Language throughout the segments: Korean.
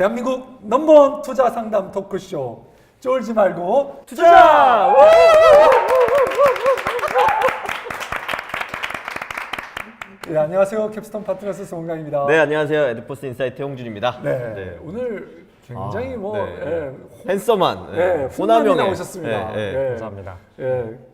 대한민국 넘버원 투자 상담 토크쇼 쫄지 말고 투자! 네, 안녕하세요. 캡스톤 파트너스 송강입니다. 네, 안녕하세요. 에드포스 인사이트 홍준입니다. 네, 오늘 굉장히 핸섬한 네, 훈남이 나오셨습니다. 감사합니다.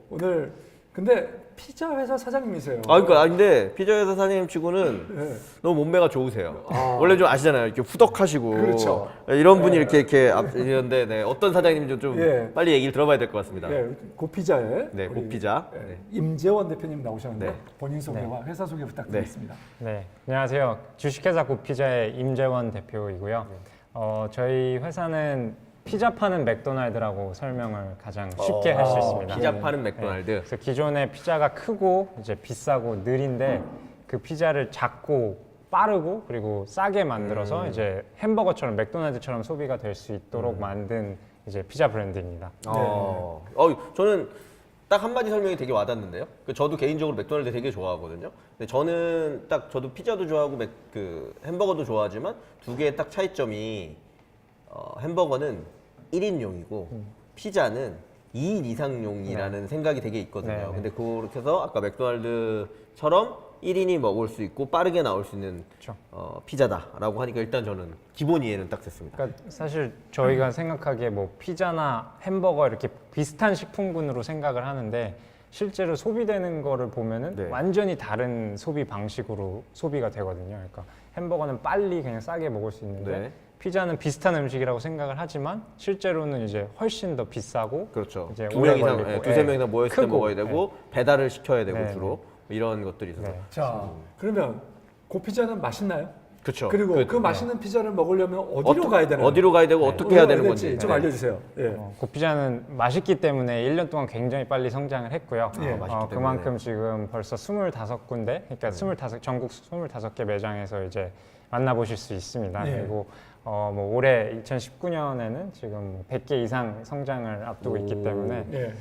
오늘 근데 피자 회사 사장님이세요. 근데 피자 회사 사장님 치고는 너무 몸매가 좋으세요. 원래 좀 아시잖아요. 이렇게 후덕하시고. 그렇죠. 이런 분이 이렇게 이런데 어떤 사장님인지 좀 빨리 얘기를 들어봐야 될 것 같습니다. 고피자의 고피자. 임재원 대표님 나오셨는데 네. 본인 소개와 회사 소개 부탁드리겠습니다. 네, 안녕하세요. 주식회사 고피자의 임재원 대표이고요. 저희 회사는 피자 파는 맥도날드라고 설명을 가장 쉽게 할 수 있습니다. 피자 파는 맥도날드. 그래서 기존의 피자가 크고 이제 비싸고 느린데 그 피자를 작고 빠르고 그리고 싸게 만들어서 이제 햄버거처럼 맥도날드처럼 소비가 될 수 있도록 만든 이제 피자 브랜드입니다. 저는 딱 한마디 설명이 되게 와닿는데요. 저도 개인적으로 맥도날드 되게 좋아하거든요. 근데 저는 저도 피자도 좋아하고 햄버거도 좋아하지만 두 개의 딱 차이점이 햄버거는 1인용이고 피자는 2인 이상용이라는 생각이 되게 있거든요. 근데 그렇게 해서 아까 맥도날드처럼 1인이 먹을 수 있고 빠르게 나올 수 있는 피자다라고 하니까 일단 저는 기본 이해는 딱 됐습니다. 그러니까 사실 저희가 생각하기에 뭐 피자나 햄버거 이렇게 비슷한 식품군으로 생각을 하는데 실제로 소비되는 거를 보면은 완전히 다른 소비 방식으로 소비가 되거든요. 그러니까 햄버거는 빨리 그냥 싸게 먹을 수 있는데 피자는 비슷한 음식이라고 생각을 하지만 실제로는 이제 훨씬 더 비싸고 그렇죠. 이제 두 오래 명 이상, 걸리고, 두세 명 이상 모였을 때 크고, 먹어야 되고 배달을 시켜야 되고 네, 주로 이런 것들이 있어서. 자, 그러면 고피자는 맛있나요? 그렇죠. 그리고 그 맛있는 피자를 먹으려면 어디로 가야 되나요? 어디로 가야 되고 어떻게 해야 되는 될지 건지 좀 알려주세요. 고피자는 맛있기 때문에 1년 동안 굉장히 빨리 성장을 했고요. 맛있기 그만큼 지금 벌써 25군데, 그러니까 전국 25개 매장에서 이제 만나보실 수 있습니다. 그리고 올해 2019년에는 지금 100개 이상 성장을 앞두고 있기 때문에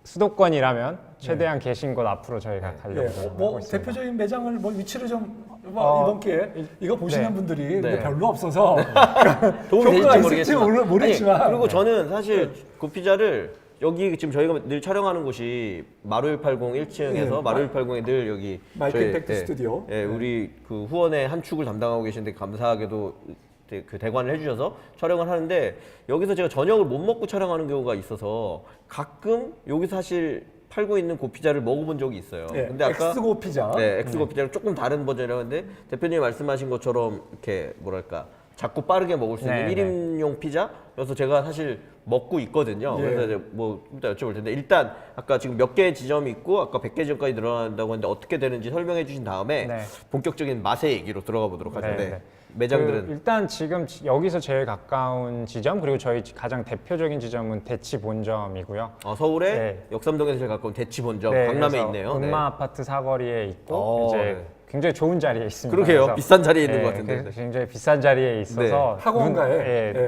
수도권이라면 최대한 계신 곳 앞으로 저희가 가려고 하고 있습니다. 대표적인 매장을 위치를 좀 이번 기회에 이거 보시는 분들이 별로 없어서 도움이 효과가 될지 있을지 모르겠지만 모르겠지만 그리고 저는 사실 고피자를 여기 지금 저희가 늘 촬영하는 곳이 마루 180 1층에서 마루 180에 늘 여기 마이크 임팩트 스튜디오 우리 그 후원의 한 축을 담당하고 계신데 감사하게도 그 대관을 해주셔서 촬영을 하는데 여기서 제가 저녁을 못 먹고 촬영하는 경우가 있어서 가끔 여기 사실 팔고 있는 고피자를 먹어본 적이 있어요. 근데 아까 엑스고 피자, 엑스고 피자를 조금 다른 버전이라고 했는데 대표님이 말씀하신 것처럼 이렇게 뭐랄까 작고 빠르게 먹을 수 있는 1인용 피자여서 제가 사실 먹고 있거든요. 그래서 이제 이따 여쭤볼 텐데 일단 아까 지금 몇 개의 지점이 있고 아까 100개 지점까지 늘어난다고 했는데 어떻게 되는지 설명해 주신 다음에 본격적인 맛의 얘기로 들어가 보도록 하죠. 매장들은 일단 지금 여기서 제일 가까운 지점 그리고 저희 가장 대표적인 지점은 대치 본점이고요. 서울의 역삼동에서 제일 가까운 대치 본점 강남에 있네요. 금마 아파트 사거리에 있고 이제 굉장히 좋은 자리에 있습니다. 그러게요. 비싼 자리에 있는 것 같은데. 굉장히 비싼 자리에 있어서 학원가에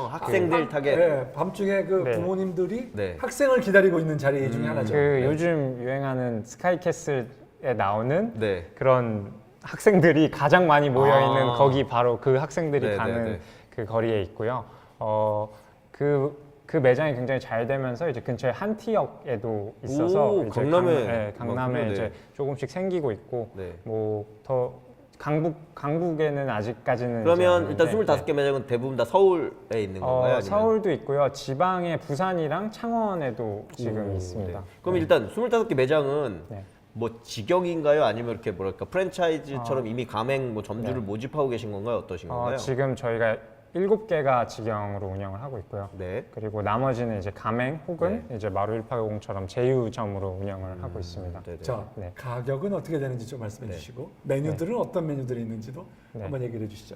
학생들 타겟. 밤중에 그 부모님들이 학생을 기다리고 있는 자리 중에 하나죠. 요즘 유행하는 스카이캐슬에 나오는 그런 학생들이 가장 많이 모여 있는 거기 바로 그 학생들이 가는 그 거리에 있고요. 그 매장이 굉장히 잘 되면서 이제 근처에 한티역에도 있어서 이제 강남에 이제 조금씩 생기고 있고 뭐 더 강북에는 아직까지는 그러면 일단 25개 매장은 대부분 다 서울에 있는 건가요? 아니면? 서울도 있고요. 지방의 부산이랑 창원에도 지금 있습니다. 그럼 일단 25개 매장은 뭐 직영인가요? 아니면 이렇게 뭐랄까 프랜차이즈처럼 이미 가맹 점주를 모집하고 계신 건가요? 어떠신 건가요? 지금 저희가 7개가 직영으로 운영을 하고 있고요. 그리고 나머지는 이제 가맹 혹은 이제 마루 1850처럼 제휴점으로 운영을 하고 있습니다. 자, 가격은 어떻게 되는지 좀 말씀해 주시고 메뉴들은 어떤 메뉴들이 있는지도 한번 얘기해 주시죠.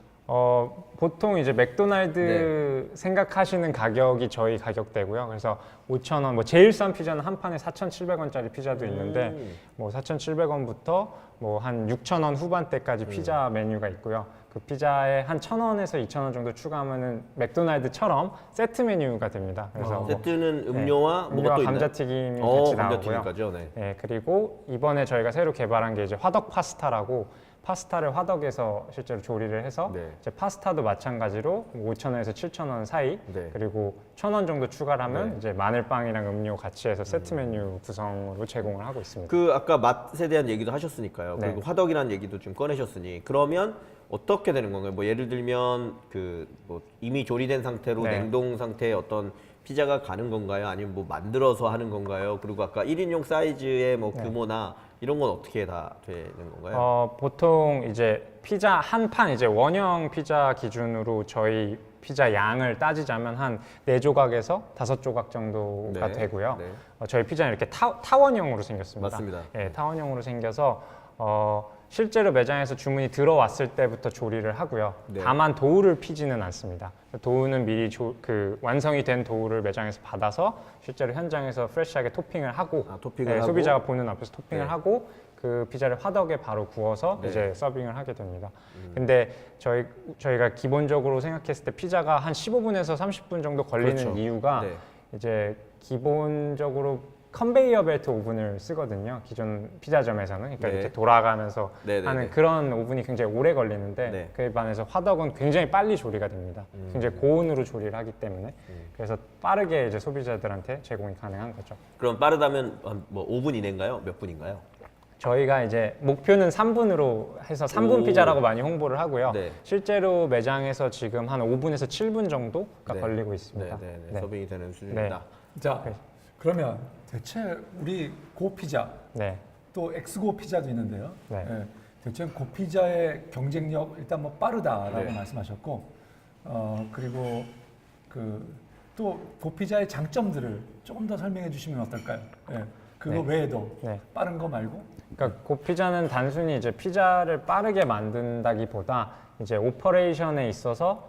보통 이제 맥도날드 생각하시는 가격이 저희 가격대고요. 그래서 5,000원, 뭐 제일 싼 피자는 한 판에 4,700원짜리 피자도 있는데 뭐 4,700원부터 뭐 한 6,000원 후반대까지 피자 메뉴가 있고요. 그 피자에 한 1,000원에서 2,000원 정도 추가하면은 맥도날드처럼 세트 메뉴가 됩니다. 그래서 세트는 음료와 뭐가 또 있나요? 감자튀김이 같이 나오고요. 감자튀김까지요. 그리고 이번에 저희가 새로 개발한 게 이제 화덕 파스타라고 파스타를 화덕에서 실제로 조리를 해서 네. 이제 파스타도 마찬가지로 5,000원에서 7,000원 사이 네. 그리고 1,000원 정도 추가를 하면 네. 이제 마늘빵이랑 음료 같이 해서 세트 메뉴 구성으로 제공을 하고 있습니다. 그 아까 맛에 대한 얘기도 하셨으니까요. 네. 그리고 화덕이라는 얘기도 좀 꺼내셨으니 그러면 어떻게 되는 건가요? 뭐 예를 들면 그 뭐 이미 조리된 상태로 네. 냉동 상태의 어떤 피자가 가는 건가요? 아니면 뭐 만들어서 하는 건가요? 그리고 아까 1인용 사이즈의 뭐 네. 규모나 이런 건 어떻게 다 되는 건가요? 보통 이제 피자 한 판 이제 원형 피자 기준으로 저희 피자 양을 따지자면 한 4조각에서 5조각 정도가 네. 되고요. 네. 저희 피자는 이렇게 타원형으로 생겼습니다. 맞습니다. 예, 타원형으로 생겨서 실제로 매장에서 주문이 들어왔을 때부터 조리를 하고요. 네. 다만 도우를 피지는 않습니다. 도우는 미리 그 완성이 된 도우를 매장에서 받아서 실제로 현장에서 프레시하게 토핑을 하고, 토핑을 네, 하고. 소비자가 보는 앞에서 토핑을 네. 하고 그 피자를 화덕에 바로 구워서 네. 이제 서빙을 하게 됩니다. 근데 저희가 기본적으로 생각했을 때 피자가 한 15분에서 30분 정도 걸리는 그렇죠. 이유가 네. 이제 기본적으로 컨베이어 벨트 오븐을 쓰거든요. 기존 피자점에서는 그러니까 네. 이렇게 돌아가면서 네, 네, 하는 네. 그런 오븐이 굉장히 오래 걸리는데 네. 그에 반해서 화덕은 굉장히 빨리 조리가 됩니다. 굉장히 고온으로 조리를 하기 때문에 그래서 빠르게 이제 소비자들한테 제공이 가능한 거죠. 그럼 빠르다면 뭐 5분 이내인가요? 몇 분인가요? 저희가 이제 목표는 3분으로 해서 3분 오. 피자라고 많이 홍보를 하고요. 네. 실제로 매장에서 지금 한 5분에서 7분 정도가 네. 걸리고 있습니다. 네. 서빙이 되는 수준이다. 자, 그러면 대체 우리 고피자 네. 또 엑스고 피자도 있는데요. 네. 예, 대체 고피자의 경쟁력 일단 뭐 빠르다라고 네. 말씀하셨고, 그리고 또 고피자의 장점들을 조금 더 설명해 주시면 어떨까요? 예, 그거 네. 외에도 네. 빠른 거 말고. 그러니까 고피자는 단순히 이제 피자를 빠르게 만든다기보다 이제 오퍼레이션에 있어서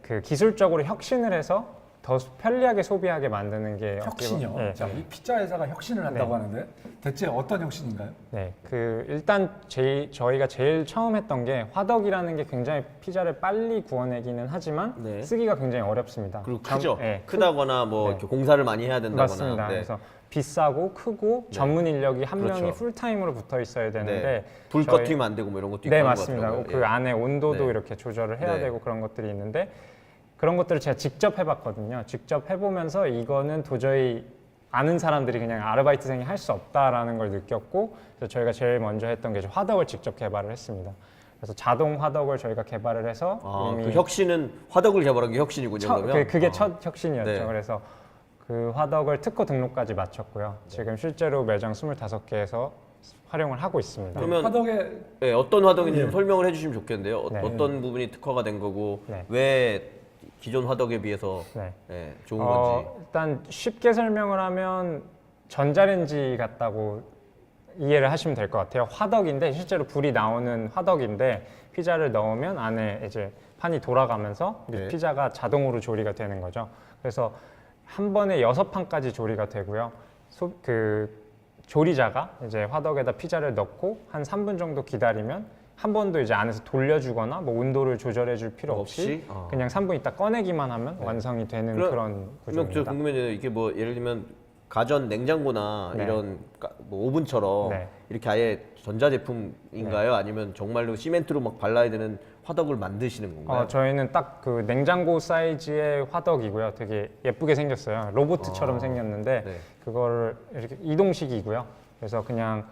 그 기술적으로 혁신을 해서 더 편리하게 소비하게 만드는 게 혁신이요. 네. 자, 이 피자 회사가 혁신을 한다고 네. 하는데 대체 어떤 혁신인가요? 네, 일단 저희가 제일 처음 했던 게 화덕이라는 게 굉장히 피자를 빨리 구워내기는 하지만 네. 쓰기가 굉장히 어렵습니다. 그리고 크죠. 네, 크다거나 뭐 네. 이렇게 공사를 많이 해야 된다거나. 맞습니다. 네. 그래서 비싸고 크고 전문 인력이 한 그렇죠. 명이 풀타임으로 붙어 있어야 되는데 네. 불 저희- 꺼트리면 안 되고 뭐 이런 것도 있고 네, 하는 것 맞습니다. 같더라고요. 그 예. 안에 온도도 네. 이렇게 조절을 해야 네. 되고 그런 것들이 있는데 그런 것들을 제가 직접 해봤거든요. 직접 해보면서 이거는 도저히 아는 사람들이 그냥 아르바이트생이 할 수 없다라는 걸 느꼈고 그래서 저희가 제일 먼저 했던 게 이제 화덕을 직접 개발을 했습니다. 그래서 자동 화덕을 저희가 개발을 해서 그 혁신은 화덕을 개발한 게 혁신이군요. 그러면 그게 첫 혁신이었죠. 네. 그래서 그 화덕을 특허 등록까지 마쳤고요. 지금 실제로 매장 25개에서 활용을 하고 있습니다. 그러면 화덕의 네, 어떤 화덕인지 예. 좀 설명을 해주시면 좋겠는데요. 네. 어떤 부분이 특허가 된 거고 네. 왜 기존 화덕에 비해서 네. 좋은 건지. 일단 쉽게 설명을 하면 전자레인지 같다고 이해를 하시면 될 것 같아요. 화덕인데 실제로 불이 나오는 화덕인데 피자를 넣으면 안에 이제 판이 돌아가면서 네. 피자가 자동으로 조리가 되는 거죠. 그래서 한 번에 6판까지 조리가 되고요. 조리자가 이제 화덕에다 피자를 넣고 한 3분 정도 기다리면 한 번도 이제 안에서 돌려주거나 뭐 온도를 조절해 줄 필요 없이 그냥 3분 있다 꺼내기만 하면 완성이 되는 그런 그러면 저 구조입니다. 궁금해요. 이게 뭐 예를 들면 가전 냉장고나 네. 이런 뭐 오븐처럼 네. 이렇게 아예 전자제품인가요? 아니면 정말로 시멘트로 막 발라야 되는 화덕을 만드시는 건가요? 저희는 딱 그 냉장고 사이즈의 화덕이고요. 되게 예쁘게 생겼어요. 로봇처럼 생겼는데 네. 그거를 이렇게 이동식이고요. 그래서 그냥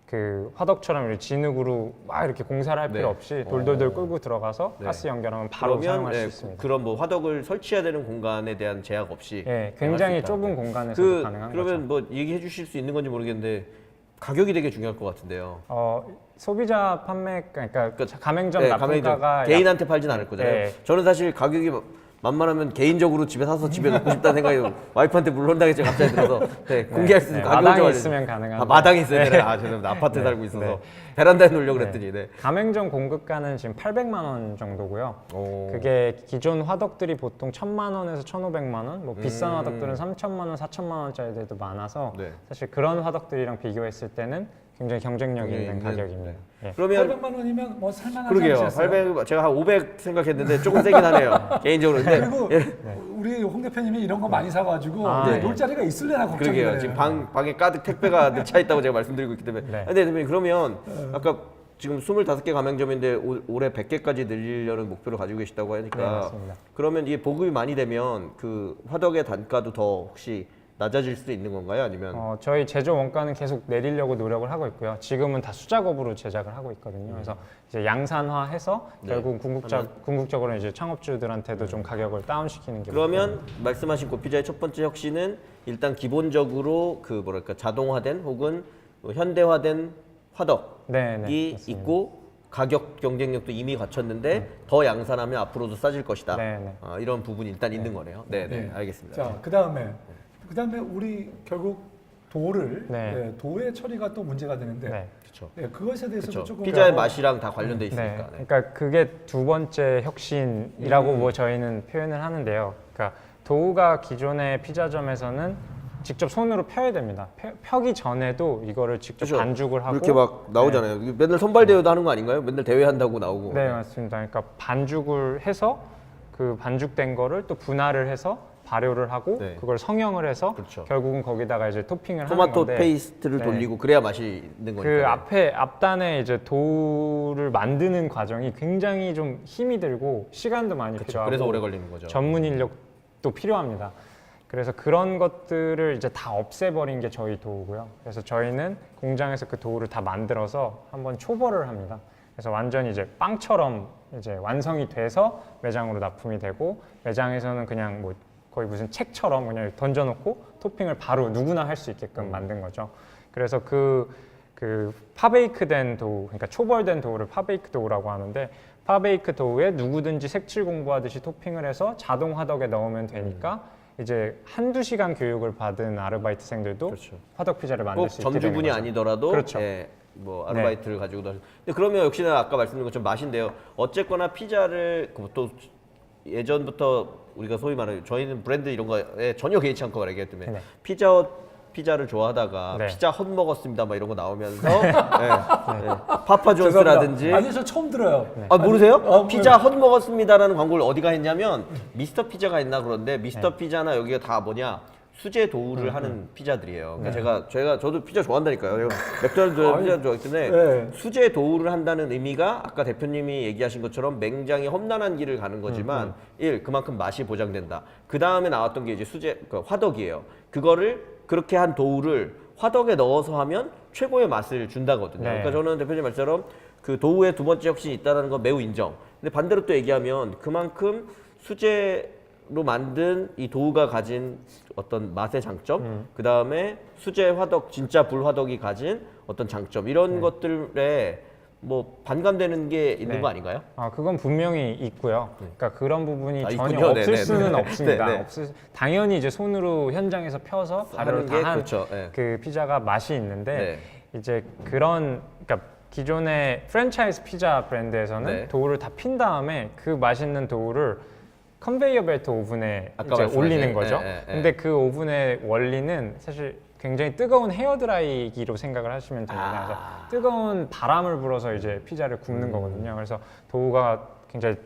그 화덕처럼 이렇게 진흙으로 막 이렇게 공사를 할 네. 필요 없이 돌돌돌 끌고 들어가서 네. 가스 연결하면 바로 그러면 사용할 수 있습니다. 그런 뭐 화덕을 설치해야 되는 공간에 대한 제약 없이 예, 사용할 굉장히 수 있다. 좁은 공간에서도 가능한 그러면 거죠. 뭐 얘기해 주실 수 있는 건지 모르겠는데 가격이 되게 중요할 것 같은데요. 소비자 판매 그러니까 가맹점 네, 납품가가 개인한테 팔진 않을 거잖아요. 네. 저는 사실 가격이 만만하면 개인적으로 집에 사서 집에 놓고 싶다는 생각이 와이프한테 물론다겠죠 갑자기 들어서 공개할 수 있는 가격을 마당에 좀 있으면 가능한데 마당에 있어야 되나? 죄송합니다. 아파트에 살고 있어서 베란다에 놓으려고 그랬더니 가맹점 공급가는 지금 800만 원 정도고요. 오. 그게 기존 화덕들이 보통 1,000만 원에서 1,500만 원, 뭐 비싼 화덕들은 3,000만 원, 4,000만 원짜리들도 많아서 네. 사실 그런 화덕들이랑 비교했을 때는 굉장히 경쟁력 있는 가격입니다. 예. 그러면 800만 원이면 뭐 살만하지 그러게요. 않으셨어요? 800 제가 한 500 생각했는데 조금 세긴 하네요. 개인적으로. 근데 그리고 우리 홍 대표님이 이런 거 많이 사가지고 네. 놀 자리가 있을래나 걱정이 그러게요. 돼요. 지금 방에 가득 택배가 차 있다고 제가 말씀드리고 있기 때문에. 네. 근데 대표님 그러면 아까 지금 25개 가맹점인데 올해 100개까지 늘리려는 목표를 가지고 계시다고 하니까 네, 맞습니다. 그러면 이게 보급이 많이 되면 그 화덕의 단가도 더 혹시 낮아질 수도 있는 건가요? 아니면 저희 제조 원가는 계속 내리려고 노력을 하고 있고요. 지금은 다 수작업으로 제작을 하고 있거든요. 그래서 이제 양산화해서 네. 결국 궁극적으로 이제 창업주들한테도 좀 가격을 다운시키는 게 그러면 말씀하신 고피자의 첫 번째 혁신은 일단 기본적으로 그 뭐랄까 자동화된 혹은 현대화된 화덕이 네, 맞습니다. 있고 가격 경쟁력도 이미 갖췄는데 더 양산하면 앞으로도 싸질 것이다. 네, 네. 이런 부분이 일단 있는 거네요. 네, 네, 알겠습니다. 자, 그다음에 우리 결국 도를 네. 도의 처리가 또 문제가 되는데 네. 그렇죠. 그것에 대해서도 그렇죠. 조금 피자의 더- 맛이랑 다 관련돼 네, 있으니까. 네. 그러니까 그게 두 번째 혁신이라고 뭐 저희는 표현을 하는데요. 그러니까 도우가 기존의 피자점에서는 직접 손으로 펴야 됩니다. 펴기 전에도 이거를 직접 그렇죠. 반죽을 하고 이렇게 막 나오잖아요. 이게 맨날 선발 대회도 하는 거 아닌가요? 맨날 대회 한다고 나오고. 네, 맞습니다. 그러니까 반죽을 해서 그 반죽된 거를 또 분할을 해서 발효를 하고 네. 그걸 성형을 해서 그렇죠. 결국은 거기다가 이제 토핑을 하는 토마토 건데 페이스트를 네. 돌리고 그래야 맛이 있는 그 거니까. 앞단에 이제 도우를 만드는 과정이 굉장히 좀 힘이 들고 시간도 많이 그렇죠. 필요하고 그래서 오래 걸리는 거죠. 전문 인력도 필요합니다. 그래서 그런 것들을 이제 다 없애버린 게 저희 도우고요. 그래서 저희는 공장에서 그 도우를 다 만들어서 한번 초벌을 합니다. 그래서 완전히 이제 빵처럼 이제 완성이 돼서 매장으로 납품이 되고 매장에서는 그냥 뭐 거의 무슨 책처럼 그냥 던져놓고 토핑을 바로 누구나 할 수 있게끔 만든 거죠. 그래서 그 파베이크된 도우, 그러니까 초벌된 도우를 파베이크 도우라고 하는데 파베이크 도우에 누구든지 색칠 공부하듯이 토핑을 해서 자동 화덕에 넣으면 되니까 이제 한두 시간 교육을 받은 아르바이트생들도 그렇죠. 화덕 피자를 만들 꼭 수 있게 되는 점주분이 거죠. 아니더라도 그렇죠. 예, 뭐 아르바이트를 가지고도 근데 그러면 역시나 아까 말씀드린 것처럼 맛인데요. 어쨌거나 피자를 또 예전부터 우리가 소위 말하는 저희는 브랜드 이런 거에 전혀 개의치 않고 말하기 때문에 네. 피자를 좋아하다가 네. 피자 헛 먹었습니다 막 이런 거 나오면서 파파존스라든지 죄송합니다. 아니 저 처음 들어요. 아 모르세요? 아, 피자 헛 먹었습니다라는 광고를 어디가 했냐면 미스터 피자가 했나 그런데 미스터 피자나 여기가 다 뭐냐 수제 도우를 하는 피자들이에요. 그러니까 저도 피자 좋아한다니까요. 맥도날드 피자 좋아하기 때문에 네. 수제 도우를 한다는 의미가 아까 대표님이 얘기하신 것처럼 맹장이 험난한 길을 가는 거지만 그만큼 맛이 보장된다. 그 다음에 나왔던 게 이제 그러니까 화덕이에요. 그거를 그렇게 한 도우를 화덕에 넣어서 하면 최고의 맛을 준다거든요. 네. 그러니까 저는 대표님 말처럼 그 도우의 두 번째 혁신이 있다는 건 매우 인정. 근데 반대로 또 얘기하면 그만큼 수제로 만든 이 도우가 가진 어떤 맛의 장점, 그 다음에 수제 화덕, 진짜 불화덕이 가진 어떤 장점 이런 것들에 뭐 반감되는 게 있는 네. 거 아닌가요? 그건 분명히 있고요. 그러니까 그런 부분이 전혀 있군요. 없을 네네. 수는 없습니다. 네네. 당연히 이제 손으로 현장에서 펴서 발효를 하는 게 다한 그렇죠. 네. 그 피자가 맛이 있는데 네. 이제 그러니까 기존의 프랜차이즈 피자 브랜드에서는 네. 도우를 다 핀 다음에 그 맛있는 도우를 컨베이어 벨트 오븐에 아까 이제 말씀하신, 올리는 거죠. 네, 네, 네. 근데 그 오븐의 원리는 사실 굉장히 뜨거운 헤어드라이기로 생각을 하시면 됩니다. 그래서 뜨거운 바람을 불어서 이제 피자를 굽는 거거든요. 그래서 도우가 굉장히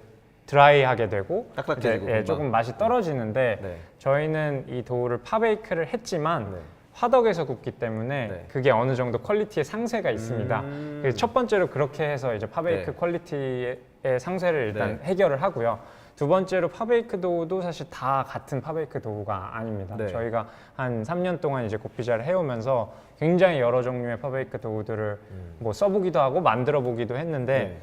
드라이하게 되고 딱딱해지고 이제, 금방. 조금 맛이 떨어지는데 네. 저희는 이 도우를 파베이크를 했지만 네. 화덕에서 굽기 때문에 네. 그게 어느 정도 퀄리티의 상쇄가 있습니다. 그래서 첫 번째로 그렇게 해서 이제 파베이크 네. 퀄리티의 상쇄를 일단 네. 해결을 하고요. 두 번째로 파베이크 도우도 사실 다 같은 파베이크 도우가 아닙니다. 네. 저희가 한 3년 동안 이제 고피자를 해오면서 굉장히 여러 종류의 파베이크 도우들을 뭐 써보기도 하고 만들어 보기도 했는데 네.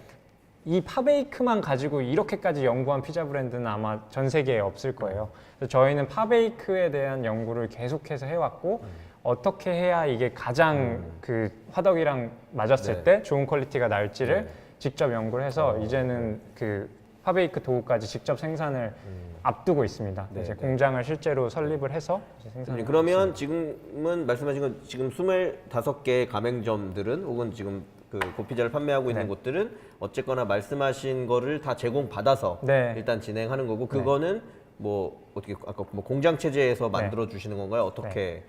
이 파베이크만 가지고 이렇게까지 연구한 피자 브랜드는 아마 전 세계에 없을 거예요. 그래서 저희는 파베이크에 대한 연구를 계속해서 해왔고 어떻게 해야 이게 가장 그 화덕이랑 맞았을 네. 때 좋은 퀄리티가 날지를 네. 직접 연구를 해서 이제는 그 파베이크 도우까지 직접 생산을 앞두고 있습니다. 네, 이제 네. 공장을 실제로 설립을 해서 이제 생산을 그러면 지금은 말씀하신 건 지금 25개 가맹점들은 혹은 지금 그 고피자를 판매하고 있는 네. 곳들은 어쨌거나 말씀하신 거를 다 제공받아서 네. 일단 진행하는 거고 그거는 뭐 어떻게 아까 뭐 공장 체제에서 만들어 주시는 건가요? 어떻게?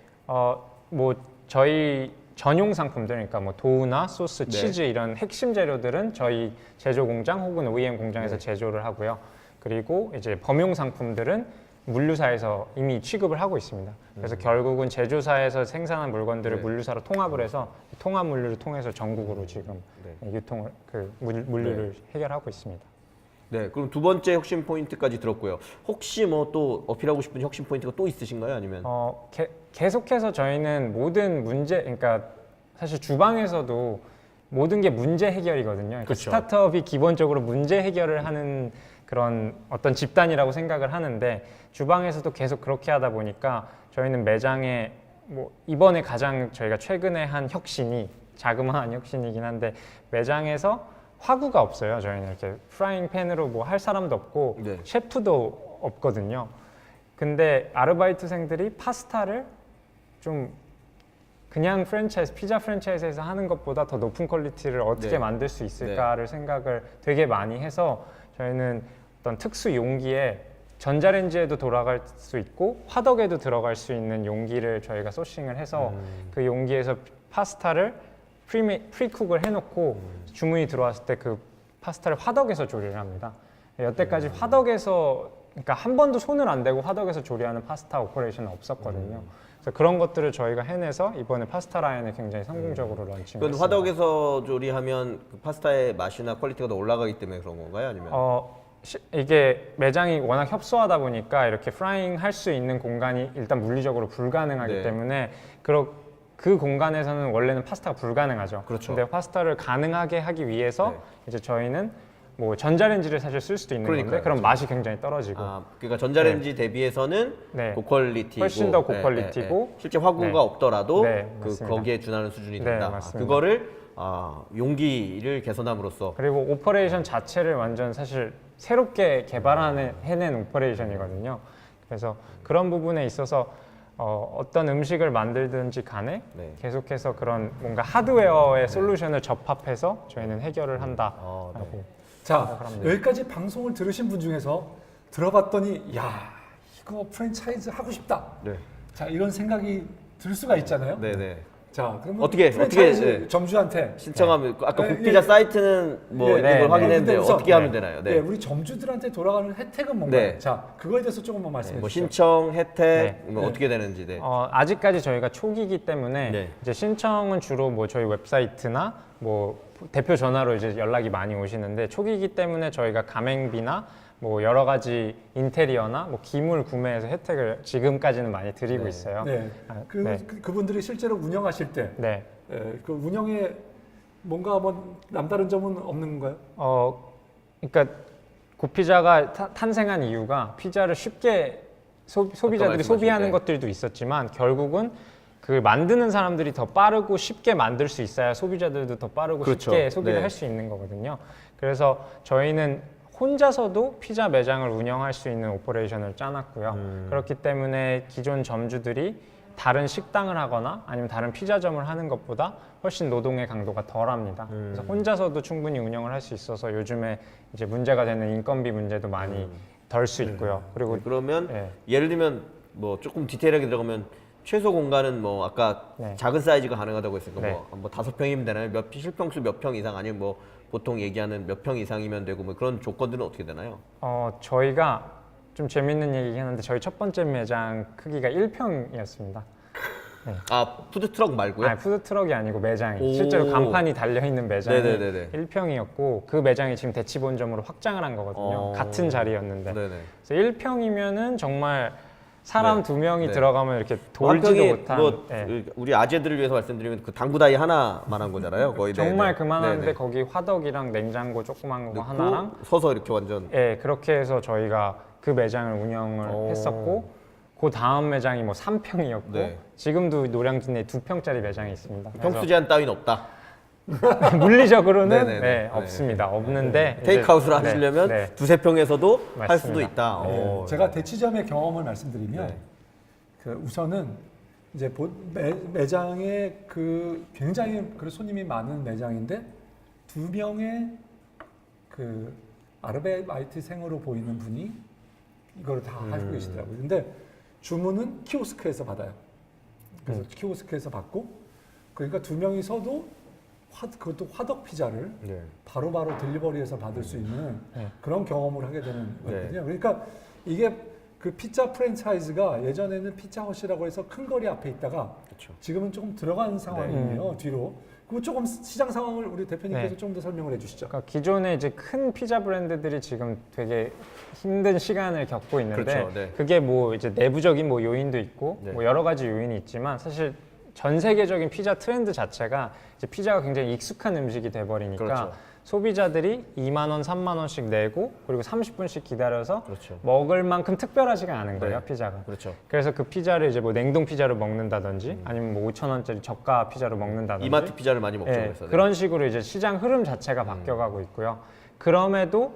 뭐 저희 전용 상품들, 그러니까 뭐 도우나 소스, 네. 치즈 이런 핵심 재료들은 저희 제조 공장 혹은 OEM 공장에서 네. 제조를 하고요. 그리고 이제 범용 상품들은 물류사에서 이미 취급을 하고 있습니다. 그래서 결국은 제조사에서 생산한 물건들을 네. 물류사로 통합을 해서 통합 물류를 통해서 전국으로 지금 네. 유통을 물류를 해결하고 있습니다. 네, 그럼 두 번째 혁신 포인트까지 들었고요. 혹시 뭐 또 어필하고 싶은 혁신 포인트가 또 있으신가요? 아니면 계속해서 저희는 모든 문제, 그러니까 사실 주방에서도 모든 게 문제 해결이거든요. 그러니까 그렇죠. 스타트업이 기본적으로 문제 해결을 하는 그런 어떤 집단이라고 생각을 하는데 주방에서도 계속 그렇게 하다 보니까 저희는 매장에 뭐 이번에 가장 저희가 최근에 한 혁신이 자그마한 혁신이긴 한데 매장에서 화구가 없어요. 저희는 이렇게 프라잉 팬으로 뭐 할 사람도 없고 네. 셰프도 없거든요. 근데 아르바이트생들이 파스타를 좀 그냥 피자 프랜차이즈에서 하는 것보다 더 높은 퀄리티를 어떻게 네. 만들 수 있을까를 생각을 되게 많이 해서 저희는 어떤 특수 용기에 전자레인지에도 돌아갈 수 있고 화덕에도 들어갈 수 있는 용기를 저희가 소싱을 해서 그 용기에서 파스타를 프리쿡을 해놓고 주문이 들어왔을 때 그 파스타를 화덕에서 조리를 합니다. 여태까지 화덕에서 그러니까 한 번도 손을 안 대고 화덕에서 조리하는 파스타 오퍼레이션은 없었거든요. 그래서 그런 것들을 저희가 해내서 이번에 파스타 라인을 굉장히 성공적으로 런칭했습니다. 그건 화덕에서 조리하면 그 파스타의 맛이나 퀄리티가 더 올라가기 때문에 그런 건가요? 아니면 이게 매장이 워낙 협소하다 보니까 이렇게 프라잉 할 수 있는 공간이 일단 물리적으로 불가능하기 네. 때문에 그 공간에서는 원래는 파스타가 불가능하죠. 그렇죠. 근데 파스타를 가능하게 하기 위해서 네. 이제 저희는 뭐 전자레인지를 사실 쓸 수도 있는 그러니까요. 건데 그럼 맛이 굉장히 떨어지고 그러니까 전자레인지 대비해서는 네. 고퀄리티고 훨씬 더 고퀄리티고 실제 화구가 네. 없더라도 네, 그 맞습니다. 거기에 준하는 수준이 네, 된다. 맞습니다. 그거를 용기를 개선함으로써 그리고 오퍼레이션 자체를 완전 사실 새롭게 해낸 오퍼레이션이거든요. 그래서 그런 부분에 있어서 어떤 음식을 만들든지 간에 네. 계속해서 그런 뭔가 하드웨어의 솔루션을 접합해서 저희는 해결을 한다라고 네. 자, 여기까지 방송을 들으신 분 중에서 들어봤더니 야, 이거 프랜차이즈 하고 싶다. 네. 자, 이런 생각이 들 수가 있잖아요. 네네. 자, 그러면 어떻게 프랜차이즈 점주한테 신청하면 아까 네. 국피자 사이트는 뭐 네, 있는 네, 걸 확인했는데 근데 우선 어떻게 하면 되나요? 네, 우리 점주들한테 돌아가는 혜택은 뭔가요? 네. 자, 그거에 대해서 조금만 말씀해 뭐 주시죠. 신청, 혜택, 네. 뭐 네. 어떻게 되는지. 네. 아직까지 저희가 초기이기 때문에 네. 이제 신청은 주로 뭐 저희 웹사이트나 뭐 대표 전화로 이제 연락이 많이 오시는데 초기이기 때문에 저희가 가맹비나 뭐 여러 가지 인테리어나 뭐 기물 구매해서 혜택을 지금까지는 많이 드리고 네. 있어요. 네. 네. 그분들이 실제로 운영하실 때 네. 그 운영에 뭔가 뭐 남다른 점은 없는 건가요? 그러니까 굿피자가 탄생한 이유가 피자를 쉽게 소비자들이 말씀하신, 소비하는 네. 것들도 있었지만 결국은 그 만드는 사람들이 더 빠르고 쉽게 만들 수 있어야 소비자들도 더 빠르고 그렇죠. 쉽게 소비를 네. 할 수 있는 거거든요. 그래서 저희는 혼자서도 피자 매장을 운영할 수 있는 오퍼레이션을 짜놨고요. 그렇기 때문에 기존 점주들이 다른 식당을 하거나 아니면 다른 피자점을 하는 것보다 훨씬 노동의 강도가 덜합니다. 그래서 혼자서도 충분히 운영을 할 수 있어서 요즘에 이제 문제가 되는 인건비 문제도 많이 덜 수 있고요. 그리고 그러면 네. 예를 들면 뭐 조금 디테일하게 들어가면 최소 공간은 뭐 아까 네. 작은 사이즈가 가능하다고 했으니까 네. 뭐 5평이면 되나요? 실평수 몇 평 이상 아니면 뭐 보통 얘기하는 몇 평 이상이면 되고 뭐 그런 조건들은 어떻게 되나요? 저희가 좀 재밌는 얘기긴 한데 저희 첫 번째 매장 크기가 1평이었습니다. 푸드 트럭 말고요? 아니, 푸드트럭이 아니고 매장이 오. 실제로 간판이 달려있는 매장이 네네네네. 1평이었고 그 매장이 지금 대치본점으로 확장을 한 거거든요. 같은 자리였는데 네네. 그래서 1평이면은 정말 사람 네. 2명이 네. 들어가면 이렇게 한 돌지도 평이 못한 뭐 네. 우리 아재들을 위해서 말씀드리면 그 당구다이 하나만 한 거잖아요. 거의 정말 네네. 그만한데 네네. 거기 화덕이랑 냉장고 조그만 거 넣고 하나랑 서서 이렇게 완전 예, 그렇게 해서 저희가 그 매장을 운영을 오. 했었고 그 다음 매장이 뭐 3평이었고 네. 지금도 노량진 내 2평짜리 매장이 있습니다. 평수 제한 따위는 없다. 그래서 물리적으로는 네네네. 네, 네. 없습니다. 없는데 이제- 테이크아웃을 네, 하시려면 네. 두세 평에서도 할 맞습니다. 수도 있다. 네, 오. 제가 대치점의 경험을 말씀드리면 네. 그 우선은 이제 매장에 그 굉장히 그 손님이 많은 매장인데 2명의 그 아르바이트생으로 보이는 분이 이걸 다 하고 계시더라고요. 근데 주문은 키오스크에서 받아요. 그래서 키오스크에서 받고 그러니까 2명이서도 그것도 화덕 피자를 네. 바로바로 딜리버리해서 받을 수 있는 네. 그런 경험을 하게 되는 네. 거거든요. 그러니까 이게 그 피자 프랜차이즈가 예전에는 피자헛이라고 해서 큰 거리 앞에 있다가 그렇죠. 지금은 조금 들어간 상황이에요. 뒤로. 그 조금 시장 상황을 우리 대표님께서 네. 좀 더 설명을 해주시죠. 그러니까 기존에 이제 큰 피자 브랜드들이 지금 되게 힘든 시간을 겪고 있는데 그렇죠, 네. 그게 뭐 이제 내부적인 뭐 요인도 있고 네. 뭐 여러 가지 요인이 있지만 사실 전 세계적인 피자 트렌드 자체가 이제 피자가 굉장히 익숙한 음식이 돼 버리니까 그렇죠. 소비자들이 2만 원, 3만 원씩 내고 그리고 30분씩 기다려서 그렇죠. 먹을 만큼 특별하지가 않은 거예요, 네. 피자가. 그렇죠. 그래서 그 피자를 이제 뭐 냉동 피자로 먹는다든지 아니면 뭐 5천 원짜리 저가 피자로 먹는다든지 이마트 피자를 많이 먹죠. 예, 그래서. 네. 그런 식으로 이제 시장 흐름 자체가 바뀌어가고 있고요. 그럼에도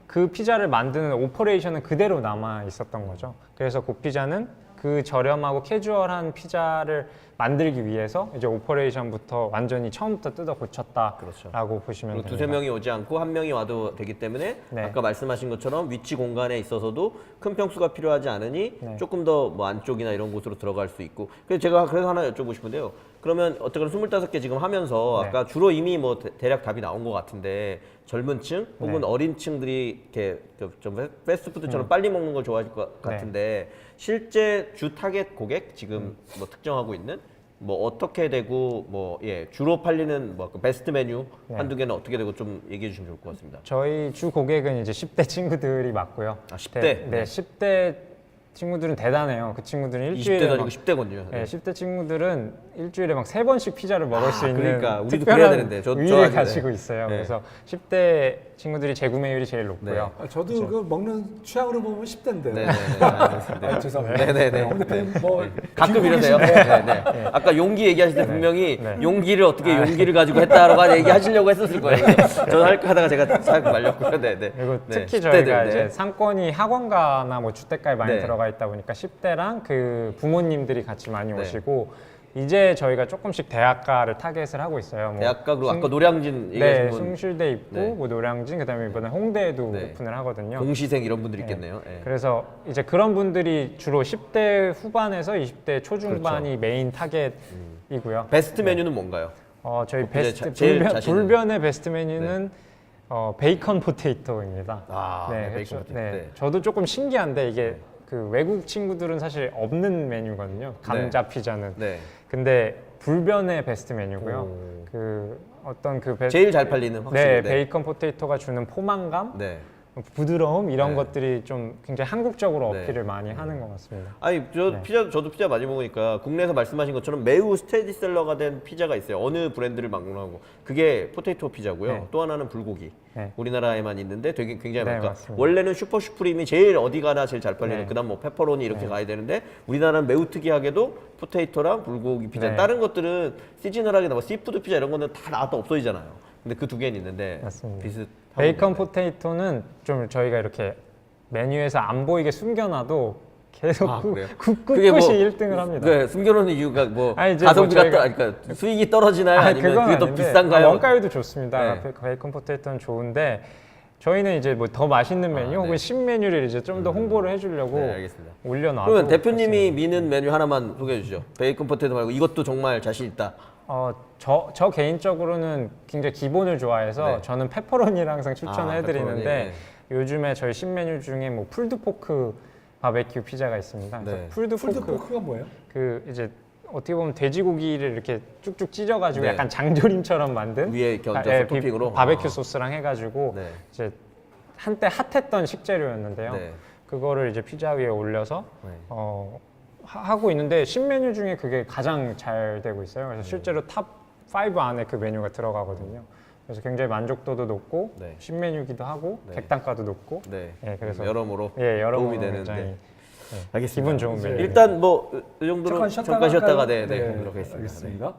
그 피자를 만드는 오퍼레이션은 그대로 남아 있었던 거죠. 그래서 그 피자는 그 저렴하고 캐주얼한 피자를 만들기 위해서 이제 오퍼레이션부터 완전히 처음부터 뜯어 고쳤다라고 그렇죠. 보시면 그리고 됩니다. 두세 명이 오지 않고 한 명이 와도 되기 때문에 네. 아까 말씀하신 것처럼 위치 공간에 있어서도 큰 평수가 필요하지 않으니 네. 조금 더 뭐 안쪽이나 이런 곳으로 들어갈 수 있고. 그래서 제가 그래서 하나 여쭤보고 싶은데요. 그러면 어쨌거나 25개 지금 하면서 네. 아까 주로 이미 뭐 대략 답이 나온 것 같은데 젊은 층 혹은 네. 어린 층들이 이렇게 좀 패스트푸드처럼 빨리 먹는 걸 좋아할 것 네. 같은데 실제 주 타겟 고객 지금 뭐 특정하고 있는 뭐 어떻게 되고 뭐 예 주로 팔리는 뭐그 베스트 메뉴 네. 한두 개는 어떻게 되고 좀 얘기해 주시면 좋을 것 같습니다. 저희 주 고객은 이제 10대 친구들이 맞고요. 아, 10대? 네, 네. 10대 친구들은 대단해요. 그 친구들은 20대도 일주일에 아니고 막 10대군요. 네, 10대 친구들은 일주일에 막 3번씩 피자를 먹을 수 있는 그러니까 우리도 특별한 그래야 되는데. 저 위를 아직, 가지고 네. 있어요. 네. 그래서 10대 친구들이 재구매율이 제일 높고요. 저도 그 먹는 취향으로 보면 10대인데요. 네네네. 알겠습니다. 아, 죄송합니다. 네네네. 홍 대표님 뭐 가끔 쥐고 이러세요. 계신데 네네. 아까 용기 얘기하실 때 분명히 네. 용기를 어떻게 용기를 가지고 했다라고 얘기하시려고 했었을 거예요. 저는 할까 하다가 제가 싹 말렸고요. 네네. 그리고 네, 특히 10대들, 저희가 네. 이제 상권이 학원가나 뭐 주택가에 많이 네. 들어가 있다 보니까 10대랑 그 부모님들이 같이 많이 네. 오시고 이제 저희가 조금씩 대학가를 타겟을 하고 있어요. 뭐 대학가 그리고 아까 노량진 네, 얘기하신 분 숭실대 있고 네. 뭐 노량진 그다음에 이번에 홍대에도 네. 오픈을 하거든요. 공시생 이런 분들 있겠네요. 네. 그래서 이제 그런 분들이 주로 10대 후반에서 20대 초중반이 그렇죠. 메인 타겟이고요. 베스트 메뉴는 뭔가요? 저희 이제 베스트 제일 불변, 자신 있는- 불변의 베스트 메뉴는 베이컨 포테이토입니다. 아, 네, 베이컨 그렇죠. 포테이토. 네. 네. 저도 조금 신기한데 이게 그 외국 친구들은 사실 없는 메뉴거든요. 감자 피자는. 네. 근데 불변의 베스트 메뉴고요. 오. 그 어떤 그 베스트 제일 잘 팔리는 확실히. 네, 베이컨 포테이토가 주는 포만감, 네. 부드러움 이런 네. 것들이 좀 굉장히 한국적으로 네. 어필을 많이 하는 것 같습니다. 아니 네. 저도 피자 많이 먹으니까 국내에서 말씀하신 것처럼 매우 스테디셀러가 된 피자가 있어요. 어느 브랜드를 막론하고 그게 포테이토 피자고요. 네. 또 하나는 불고기. 네. 우리나라에만 있는데 되게 굉장히 네, 많고 맞습니다. 원래는 슈퍼 슈프림이 제일 어디 가나 제일 잘 팔리는 네. 그다음 뭐 페퍼로니 이렇게 가야 되는데 우리나라는 매우 특이하게도 포테이토랑 불고기 피자. 네. 다른 것들은 시즈널하게 나와 씨푸드 피자 이런 거는 다 나왔다 없어지잖아요. 근데 그 두 개는 있는데 맞습니다. 비슷. 베이컨 포테이토는 좀 저희가 이렇게 메뉴에서 안 보이게 숨겨놔도 계속 아, 그래요? 꿋꿋이 1등을 합니다. 네, 숨겨놓는 이유가 뭐 아니, 이제 가성비가 뭐 저희가- 그러니까 수익이 떨어지나요? 아니면 그건 그게 더 아닌데, 비싼가요? 원가율도 좋습니다. 네. 베이컨 포테이토는 좋은데 저희는 이제 뭐 더 맛있는 메뉴 혹은 네. 신메뉴를 이제 좀 더 홍보를 해주려고 네, 알겠습니다. 올려놔도 그러면 대표님이 미는 메뉴 하나만 소개해 주시죠. 베이컨 포테이토 말고 이것도 정말 자신 있다. 저 개인적으로는 굉장히 기본을 좋아해서 네. 저는 페퍼로니를 항상 추천을 아, 해드리는데 페퍼로니, 요즘에 저희 신메뉴 중에 뭐 풀드포크 바베큐 피자가 있습니다. 그래서 네. 풀드포크 풀드포크가 뭐예요? 그 이제 어떻게 보면 돼지고기를 이렇게 쭉쭉 찢어가지고 네. 약간 장조림처럼 만든 위에 이렇게 얹어서 예, 토핑으로? 바베큐 아. 소스랑 해가지고 네. 이제 한때 핫했던 식재료였는데요. 네. 그거를 이제 피자 위에 올려서 네. 하고 있는데 신메뉴 중에 그게 가장 잘 되고 있어요. 그래서 실제로 탑 5 안에 그 메뉴가 들어가거든요. 그래서 굉장히 만족도도 높고 네. 신메뉴기도 하고 네. 객단가도 높고 네. 예, 그래서 여러모로 예, 도움이 여러모로 되는데. 굉장히 알겠습니다. 기분 좋은 메뉴. 일단 뭐 이 정도로 잠깐 잠깐 쉬었다가 할까요? 네, 보도록 하겠습니다. 네. 알겠습니다.